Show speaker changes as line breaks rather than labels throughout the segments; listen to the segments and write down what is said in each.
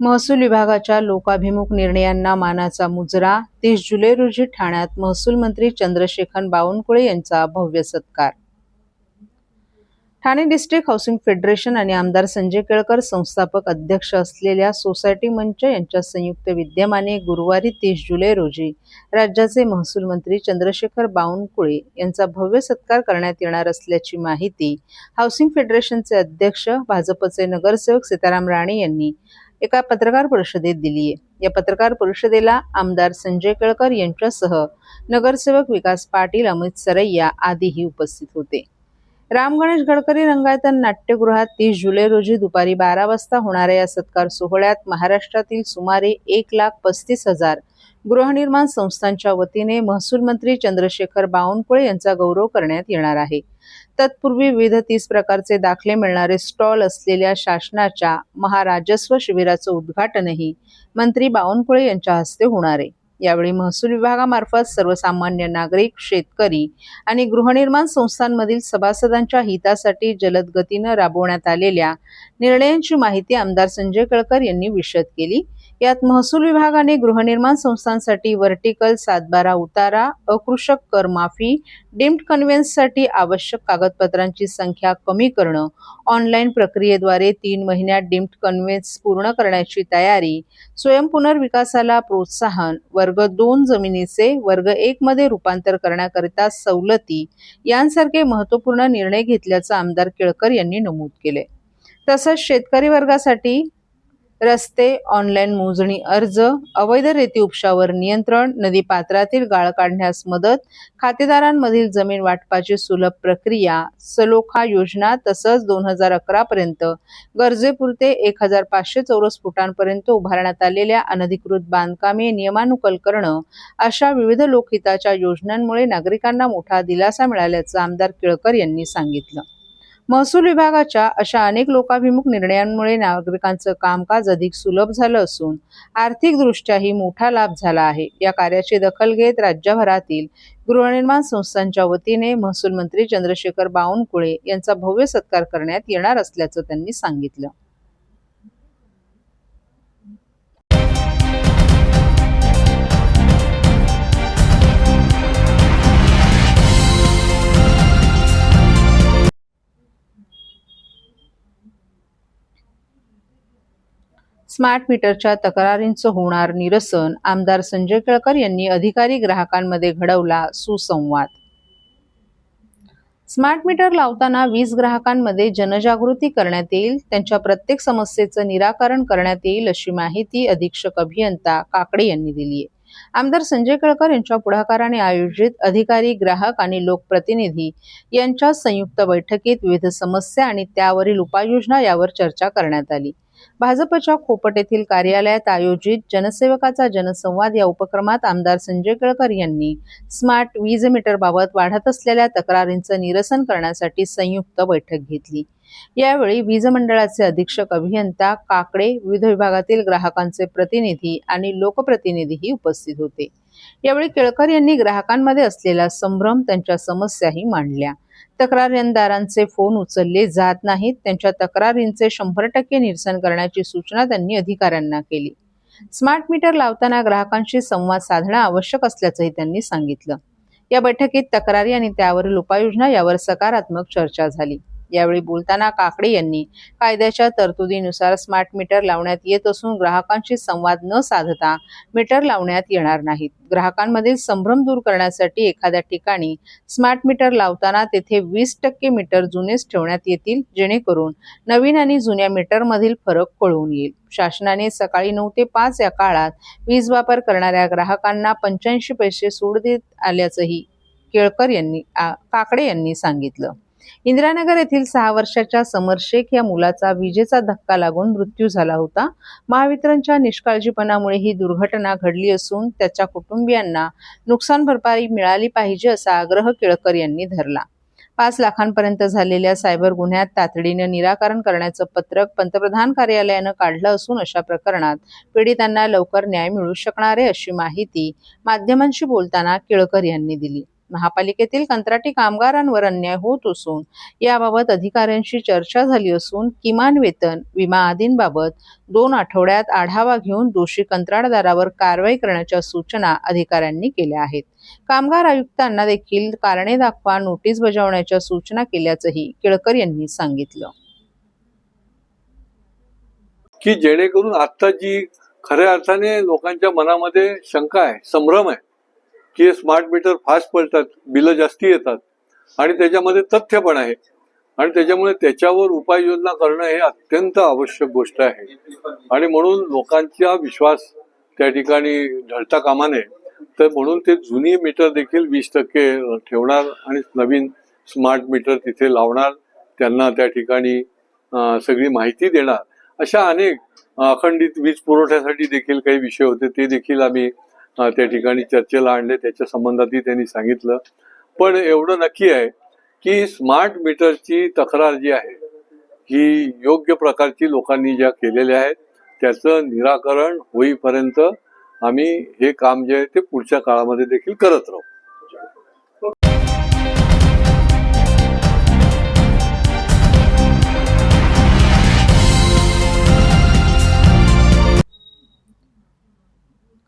महसूल विभागाच्या लोकाभिमुख निर्णयांना मानाचा मुजरा. 30 जुलै रोजी ठाण्यात महसूल मंत्री चंद्रशेखर बावनकुळे यांचा भव्य सत्कार. ठाणे डिस्ट्रिक्ट हाऊसिंग फेडरेशन आणि आमदार संजय केळकर संस्थापक अध्यक्ष असलेल्या सोसायटी मंच यांच्या संयुक्त विद्यमाने गुरुवारी 30 जुलै रोजी राज्याचे महसूल मंत्री चंद्रशेखर बावनकुळे यांचा भव्य सत्कार करण्यात येणार असल्याची माहिती हाऊसिंग फेडरेशनचे अध्यक्ष भाजपचे नगरसेवक सीताराम राणे यांनी एका पत्रकार परिषदेत दिली आहे. या पत्रकार परिषदेला आमदार संजय केळकर यांच्यासह नगरसेवक विकास पाटील, अमित सरैया आदीही उपस्थित होते. राम गणेश गडकरी रंगायतन नाट्यगृहात 30 जुलै रोजी दुपारी 12 वाजता होणाऱ्या या सत्कार सोहळ्यात महाराष्ट्रातील सुमारे 1,35,000 गृहनिर्माण संस्थांच्या वतीने महसूल मंत्री चंद्रशेखर बावनकुळे यांचा गौरव करण्यात येणार आहे. तत्पूर्वी विविध 30 प्रकारचे दाखले मिळणारे स्टॉल असलेल्या शासनाच्या महाराजस्व शिबिराचं उद्घाटनही मंत्री बावनकुळे यांच्या हस्ते होणार आहे. यावेळी महसूल विभागामार्फत सर्वसामान्य नागरिक, शेतकरी आणि गृहनिर्माण संस्थांमधील सभासदांच्या हितासाठी जलद गतीनं राबवण्यात आलेल्या निर्णयांची माहिती आमदार संजय केळकर यांनी विशद केली. यात महसूल विभागाने गृहनिर्माण संस्थांसाठी व्हर्टिकल 7/12 उतारा, अकृषक कर माफी, डीम्ड कन्व्हेन्ससाठी आवश्यक कागदपत्रांची संख्या कमी करणं, ऑनलाईन प्रक्रियेद्वारे 3 महिन्यात डीम्ड कन्व्हेन्स पूर्ण करण्याची तयारी, स्वयंपुनर्विकासाला प्रोत्साहन, वर्ग 2 जमिनीचे वर्ग 1 मध्ये रूपांतर करण्याकरिता सवलती यांसारखे महत्त्वपूर्ण निर्णय घेतल्याचं आमदार केळकर यांनी नमूद केले. तसंच शेतकरी वर्गासाठी रस्ते, ऑनलाईन मोजणी अर्ज, अवैध रेती उपशावर नियंत्रण, नदीपात्रातील गाळ काढण्यास मदत, खातेदारांमधील जमीन वाटपाची सुलभ प्रक्रिया, सलोखा योजना, तसंच 2011 पर्यंत गरजेपुरते 1,500 चौरस फुटांपर्यंत उभारण्यात आलेल्या अनधिकृत बांधकामे नियमानुकूल करणं अशा विविध लोकहिताच्या योजनांमुळे नागरिकांना मोठा दिलासा मिळाल्याचं आमदार केळकर यांनी सांगितलं. महसूल विभागाच्या अशा अनेक लोकाभिमुख निर्णयांमुळे नागरिकांचं कामकाज अधिक सुलभ झालं असून आर्थिकदृष्ट्याही मोठा लाभ झाला आहे. या कार्याची दखल घेत राज्यभरातील गृहनिर्माण संस्थांच्या वतीने महसूल मंत्री चंद्रशेखर बावनकुळे यांचा भव्य सत्कार करण्यात येणार असल्याचं त्यांनी सांगितलं. स्मार्ट मीटरच्या तक्रारींचं होणार निरसन. आमदार संजय केळकर यांनी अधिकारी ग्राहकांमध्ये घडवला सुसंवाद. स्मार्ट मीटर लावताना वीज ग्राहकांमध्ये जनजागृती करण्यात येईल, त्यांच्या प्रत्येक समस्येचं निराकरण करण्यात येईल अशी माहिती अधीक्षक अभियंता काकडे यांनी दिली आहे. आमदार संजय केळकर यांच्या पुढाकाराने आयोजित अधिकारी, ग्राहक आणि लोकप्रतिनिधी यांच्या संयुक्त बैठकीत विविध समस्या आणि त्यावरील उपाययोजना यावर चर्चा करण्यात आली. भाजपच्या खोपट येथील कार्यालयात आयोजित जनसेवकाचा जनसंवाद या उपक्रमात आमदार संजय केळकर यांनी स्मार्ट वीज मीटरबाबत वाढत असलेल्या तक्रारींचं निरसन करण्यासाठी संयुक्त बैठक घेतली. यावेळी वीज मंडळाचे अधीक्षक अभियंता काकडे, विविध विभागातील ग्राहकांचे प्रतिनिधी आणि लोकप्रतिनिधीही उपस्थित होते. यावेळी केळकर यांनी ग्राहकांमध्ये असलेला संभ्रम, त्यांच्या समस्याही मांडल्या. तक्रारदारांचे फोन उचलले जात नाहीत, त्यांच्या तक्रारींचे 100% निरसन करण्याची सूचना त्यांनी अधिकाऱ्यांना केली. स्मार्ट मीटर लावताना ग्राहकांशी संवाद साधणं आवश्यक असल्याचंही त्यांनी सांगितलं. या बैठकीत तक्रारी आणि त्यावरील उपाययोजना यावर सकारात्मक चर्चा झाली. यावेळी बोलताना काकडे यांनी कायद्याच्या तरतुदीनुसार स्मार्ट मीटर लावण्यात येत असून ग्राहकांशी संवाद न साधता मीटर लावण्यात येणार नाहीत. ग्राहकांमधील संभ्रम दूर करण्यासाठी एखाद्या ठिकाणी स्मार्ट मीटर लावताना तेथे 20% मीटर जुनेच ठेवण्यात येतील, जेणेकरून नवीन आणि जुन्या मीटरमधील फरक कळून येईल. शासनाने सकाळी 9 ते 5 या काळात वीज वापर करणाऱ्या ग्राहकांना 85 पैसे सूट देत आल्याचंही काकडे यांनी सांगितलं. इंदिरानगर येथील 6 वर्षाच्या समर शेख या मुलाचा विजेचा धक्का लागून मृत्यू झाला होता. महावितरणच्या निष्काळजीपणामुळे ही दुर्घटना घडली असून त्याच्या कुटुंबियांना नुकसान भरपाई मिळाली पाहिजे असा आग्रह केळकर यांनी धरला. 5 लाखांपर्यंत झालेल्या सायबर गुन्ह्यात तातडीने निराकरण करण्याचं पत्रक पंतप्रधान कार्यालयानं काढलं असून अशा प्रकरणात पीडितांना लवकर न्याय मिळू शकणार आहे अशी माहिती माध्यमांशी बोलताना केळकर यांनी दिली. महापालिकेतील कंत्राटी कामगारांवर अन्याय होत असून याबाबत अधिकाऱ्यांशी चर्चा झाली असून किमान वेतन, विमा आदींबाबत 2 आठवड्यात आढावा घेऊन दोषी कंत्राटदारावर कारवाई करण्याच्या सूचना अधिकाऱ्यांनी केल्या आहेत. कामगार आयुक्तांना देखील कारणे दाखवा नोटीस बजावण्याच्या सूचना केल्याचंही केळकर यांनी सांगितलं.
की जेणेकरून आता जी खऱ्या अर्थाने लोकांच्या मनामध्ये शंका आहे, संभ्रम आहे की स्मार्ट मीटर फास्ट पडतात, बिलं जास्ती येतात आणि त्याच्यामध्ये तथ्य पण आहे आणि त्याच्यामुळे त्याच्यावर उपाययोजना करणं हे अत्यंत आवश्यक गोष्ट आहे. आणि म्हणून लोकांचा विश्वास त्या ठिकाणी ढळता कामा नये, तर म्हणून ते जुनी मीटर देखील 20% ठेवणार आणि नवीन स्मार्ट मीटर तिथे लावणार, त्यांना त्या ठिकाणी सगळी माहिती देणार. अशा अनेक अखंडित वीज पुरवठ्यासाठी देखील काही विषय होते, ते देखील आम्ही त्या ठिकाणी चर्चेला आणले, त्याच्या संबंधातही त्यांनी सांगितलं. पण एवढं नक्की आहे की स्मार्ट मीटरची तक्रार जी आहे ही योग्य प्रकारची लोकांनी ज्या केलेल्या आहेत त्याचं निराकरण होईपर्यंत आम्ही हे काम जे आहे ते पुढच्या काळामध्ये देखील करत राहू.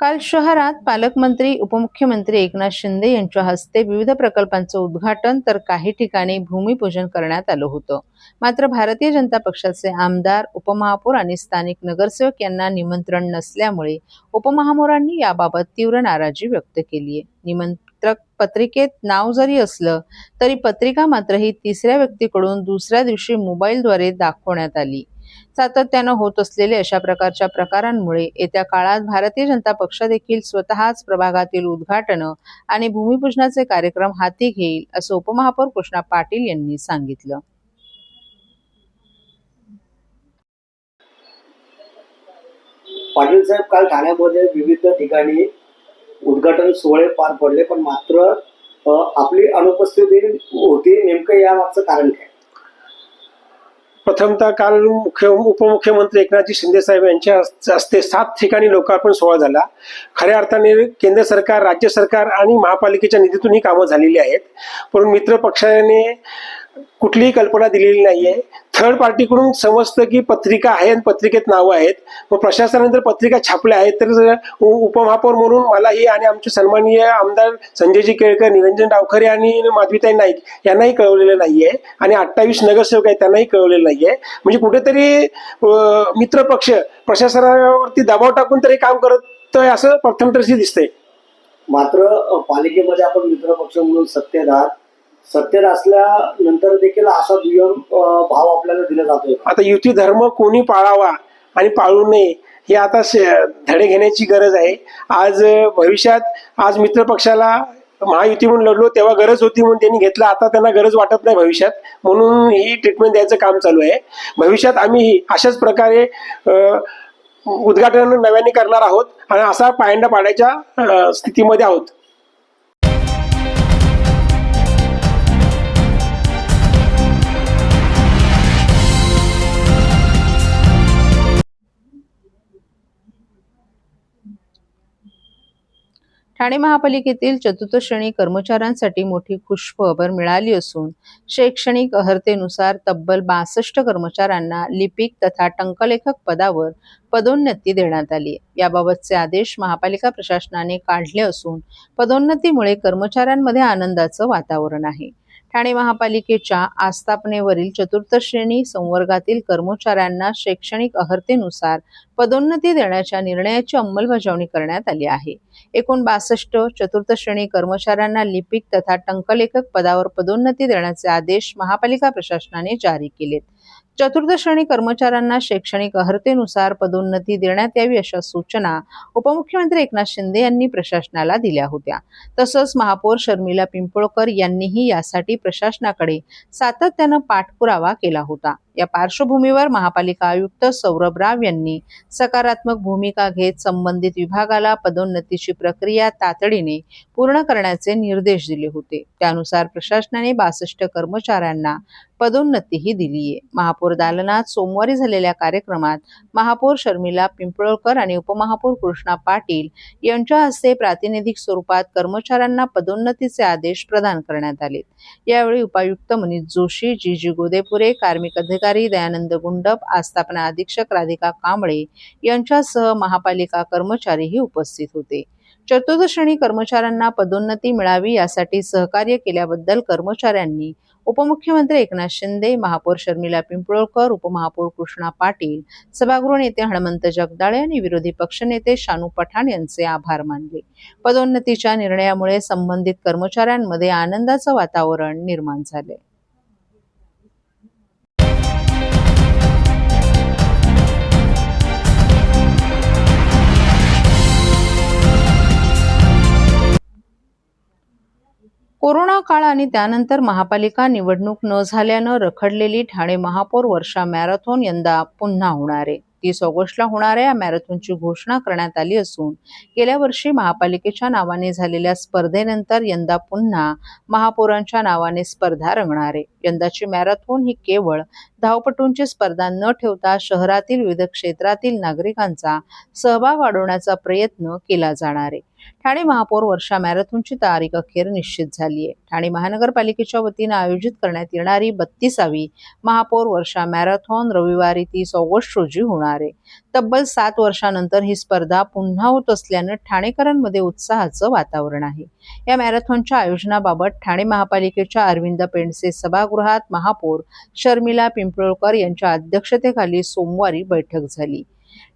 काल शहरात पालकमंत्री, उपमुख्यमंत्री एकनाथ शिंदे यांच्या हस्ते विविध प्रकल्पांचं उद्घाटन तर काही ठिकाणी भूमिपूजन करण्यात आलं होतं. मात्र भारतीय जनता पक्षाचे आमदार, उपमहापौर आणि स्थानिक नगरसेवक यांना निमंत्रण नसल्यामुळे उपमहापौरांनी याबाबत तीव्र नाराजी व्यक्त केली आहे. निमंत्रक पत्रिकेत नाव जरी असलं तरी पत्रिका मात्र ही तिसऱ्या व्यक्तीकडून दुसऱ्या दिवशी मोबाईलद्वारे दाखवण्यात आली. सातत्यानं होत असलेले अशा प्रकारच्या प्रकारांमुळे येत्या काळात भारतीय जनता पक्ष देखील स्वतःच प्रभागातील उद्घाटनं आणि भूमिपूजनाचे कार्यक्रम हाती घेईल, असं उपमहापौर कृष्णा पाटील यांनी सांगितलं.
पाटील साहेब, काल ठाण्यामध्ये विविध ठिकाणी उद्घाटन सोहळे पार पडले, पण मात्र आपली अनुपस्थिती होती. नेमकं या मागचं कारण काय?
प्रथमतः काल उपमुख्यमंत्री एकनाथजी शिंदे साहेब यांच्या हस्ते 7 ठिकाणी लोकार्पण सोहळा झाला. खऱ्या अर्थाने केंद्र सरकार, राज्य सरकार आणि महापालिकेच्या निधीतून ही कामं झालेली आहेत. पण मित्र पक्षाने कुठलीही कल्पना दिलेली नाहीये. थर्ड पार्टीकडून समजतं की पत्रिका आहे आणि पत्रिकेत नावं आहेत, पण प्रशासनाने जर पत्रिका छापल्या आहेत तर उपमहापौर म्हणून मलाही आणि आमचे सन्माननीय आमदार संजयजी केळकर, निरंजन डावखरे आणि माधवीताई नाईक यांनाही कळवलेलं नाहीये आणि 28 नगरसेवक आहेत त्यांनाही कळवलेलं नाहीये. म्हणजे कुठेतरी मित्र पक्ष प्रशासनावरती दबाव टाकून तरी काम करत असं प्रथम तरी दिसतंय.
मात्र पालिकेमध्ये आपण मित्र पक्ष म्हणून सत्तेत असल्यानंतर देखील असा दुय्यम भाव आपल्याला दिला जातोय.
आता युती धर्म कोणी पाळावा आणि पाळू नये हे आता धडे घेण्याची गरज आहे. आज मित्र पक्षाला महायुती म्हणून लढलो तेव्हा गरज होती म्हणून त्यांनी घेतला, आता त्यांना गरज वाटत नाही भविष्यात, म्हणून ही ट्रीटमेंट द्यायचं काम चालू आहे. भविष्यात आम्ही अशाच प्रकारे उद्घाटन नव्याने करणार आहोत आणि असा पायंडा पाडायच्या स्थितीमध्ये आहोत.
ठाणे महापालिकेतील चतुर्थ श्रेणी कर्मचाऱ्यांसाठी मोठी खुशखबर मिळाली असून शैक्षणिक अर्हतेनुसार तब्बल 62 कर्मचाऱ्यांना लिपिक तथा टंकलेखक पदावर पदोन्नती देण्यात आली. याबाबतचे आदेश महापालिका प्रशासनाने काढले असून पदोन्नतीमुळे कर्मचाऱ्यांमध्ये आनंदाचं वातावरण आहे. ठाणे महापालिकेच्या आस्थापनेवरील चतुर्थ श्रेणी संवर्गातील कर्मचाऱ्यांना शैक्षणिक अर्हतेनुसार पदोन्नती देण्याच्या निर्णयाची अंमलबजावणी करण्यात आली आहे. एकूण 62 चतुर्थ श्रेणी कर्मचाऱ्यांना लिपिक तथा टंकलेखक पदावर पदोन्नती देण्याचे आदेश महापालिका प्रशासनाने जारी केलेत. चतुर्थ श्रेणी कर्मचाऱ्यांना शैक्षणिक अर्हतेनुसार पदोन्नती देण्यात यावी अशा सूचना उपमुख्यमंत्री एकनाथ शिंदे यांनी प्रशासनाला दिल्या होत्या. तसंच महापौर शर्मिला पिंपळकर यांनीही यासाठी प्रशासनाकडे सातत्यानं पाठपुरावा केला होता. या पार्श्वभूमीवर महापालिका आयुक्त सौरभ राव यांनी सकारात्मक भूमिका घेत संबंधित विभागाला पदोन्नतीची प्रक्रिया तातडीने पूर्ण करण्याचे निर्देश दिले होते. त्यानुसार प्रशासनाने 62 कर्मचाऱ्यांना पदोन्नतीही दिलीये. महापौर दालनात सोमवारी झालेल्या कार्यक्रमात महापौर शर्मिला पिंपळकर आणि उपमहापौर कृष्णा पाटील यांच्या हस्ते प्रातिनिधिक स्वरूपात कर्मचाऱ्यांना पदोन्नतीचे आदेश प्रदान करण्यात आले. यावेळी उपायुक्त मनीष जोशी, जी गोदेपुरे, कार्मिक अधिकारी दयानंद गुंडप, आस्थापना अधीक्षक राधिका कांबळे यांच्यासह महापालिका कर्मचारीही उपस्थित होते. चतुर्थ श्रेणी कर्मचाऱ्यांना पदोन्नती मिळावी यासाठी सहकार्य केल्याबद्दल कर्मचाऱ्यांनी उपमुख्यमंत्री एकनाथ शिंदे, महापौर शर्मिला पिंपळकर, उपमहापौर कृष्णा पाटील, सभागृह नेते हनुमंत जगदाळे आणि विरोधी पक्षनेते शानू पठाण यांचे आभार मानले. पदोन्नतीच्या निर्णयामुळे संबंधित कर्मचाऱ्यांमध्ये आनंदाचं वातावरण निर्माण झाले. कोरोना काळ आणि त्यानंतर महापालिका निवडणूक न झाल्यानं रखडलेली ठाणे महापौर वर्षा मॅरेथॉन यंदा पुन्हा होणार आहे. 30 ऑगस्टला होणाऱ्या या मॅरेथॉनची घोषणा करण्यात आली असून गेल्या वर्षी महापालिकेच्या नावाने झालेल्या स्पर्धेनंतर यंदा पुन्हा महापौरांच्या नावाने स्पर्धा रंगणार आहे. यंदाची मॅरेथॉन ही केवळ धावपटूंची स्पर्धा न ठेवता शहरातील विविध क्षेत्रातील नागरिकांचा सहभाग वाढवण्याचा प्रयत्न केला जाणार आहे. ठाणे महापौर वर्षा मॅरेथॉनची तारीख अखेर निश्चित झाली आहे. ठाणे महानगरपालिकेच्या वतीनं आयोजित करण्यात येणारी 32वी महापौर वर्षा मॅरेथॉन रविवारी 30 ऑगस्ट रोजी होणार आहे. तब्बल 7 वर्षांनंतर ही स्पर्धा पुन्हा होत असल्यानं ठाणेकरांमध्ये उत्साहाचं वातावरण आहे. या मॅरेथॉनच्या आयोजनाबाबत ठाणे महापालिकेच्या अरविंद पेंडसे सभागृहात महापौर शर्मिला पिंपळकर यांच्या अध्यक्षतेखाली सोमवारी बैठक झाली.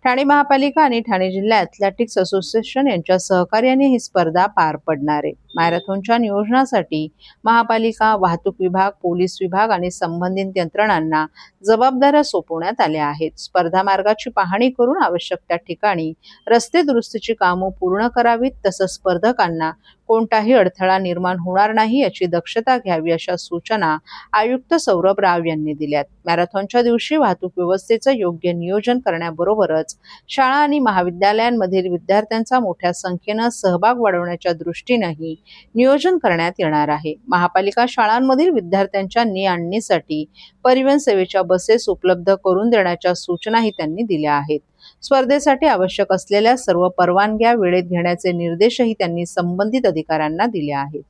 ठाणे महापालिका आणि ठाणे जिल्हा ॲथलेटिक्स असोसिएशन यांच्या सहकार्याने ही स्पर्धा पार पडणार आहे. मॅरेथॉनच्या नियोजनासाठी महापालिका, वाहतूक विभाग, पोलीस विभाग आणि संबंधित यंत्रणांना जबाबदाऱ्या सोपवण्यात आल्या आहेत. स्पर्धा मार्गाची पाहणी करून आवश्यक त्या ठिकाणी रस्ते दुरुस्तीची कामं पूर्ण करावीत, तसंच स्पर्धकांना कोणताही अडथळा निर्माण होणार नाही याची दक्षता घ्यावी अशा सूचना आयुक्त सौरभ राव यांनी दिल्यात. मॅरेथॉनच्या दिवशी वाहतूक व्यवस्थेचं योग्य नियोजन करण्याबरोबरच शाळा आणि महाविद्यालयांमधील विद्यार्थ्यांचा मोठ्या संख्येनं सहभाग वाढवण्याच्या दृष्टीनंही नियोजन करण्यात येणार आहे. महापालिका शाळांमधील विद्यार्थ्यांच्या ने-आणणीसाठी परिवहन सेवेच्या बसेस उपलब्ध करून देण्याच्या सूचनाही त्यांनी दिल्या आहेत. स्पर्धेसाठी आवश्यक असलेल्या सर्व परवानग्या वेळेत घेण्याचे निर्देशही त्यांनी संबंधित अधिकाऱ्यांना दिले आहेत.